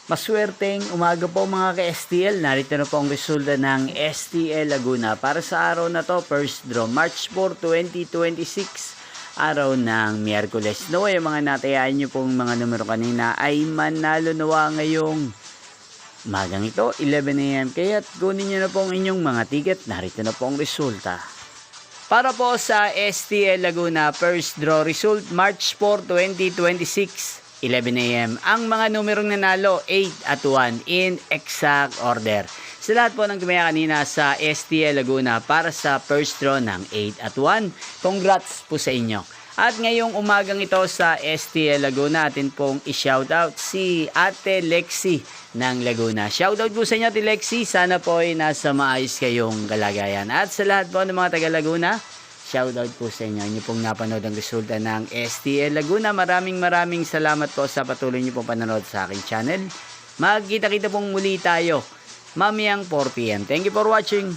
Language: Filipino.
Maswerteng umaga po mga ka-STL. Narito na po ang resulta ng STL Laguna para sa araw na to, first draw, March 4, 2026, araw ng Miyerkules. Nawa yung mga natayaan nyo pong mga numero kanina ay manalo nawa ngayong magang ito, 11 AM. Kaya kunin nyo na po ang inyong mga ticket. Narito na po ang resulta. Para po sa STL Laguna, first draw result, March 4, 2026, 11 AM. Ang mga numerong nanalo, 8 at 1 in exact order. Sa lahat po ng tumaya kanina sa STL Laguna para sa first draw ng 8 at 1, congrats po sa inyo. At ngayong umagang ito sa STL Laguna, atin pong i-shoutout si Ate Lexi ng Laguna. Shoutout po sa inyo, Ate Lexi. Sana po ay nasa maayos kayong kalagayan. At sa lahat po ng mga taga Laguna, shoutout po sa inyo. Inyo pong napanood ang resulta ng STL Laguna. Maraming salamat po sa patuloy niyo pong panonood sa aking channel. Magkita-kita pong muli tayo mamayang 4 PM. Thank you for watching.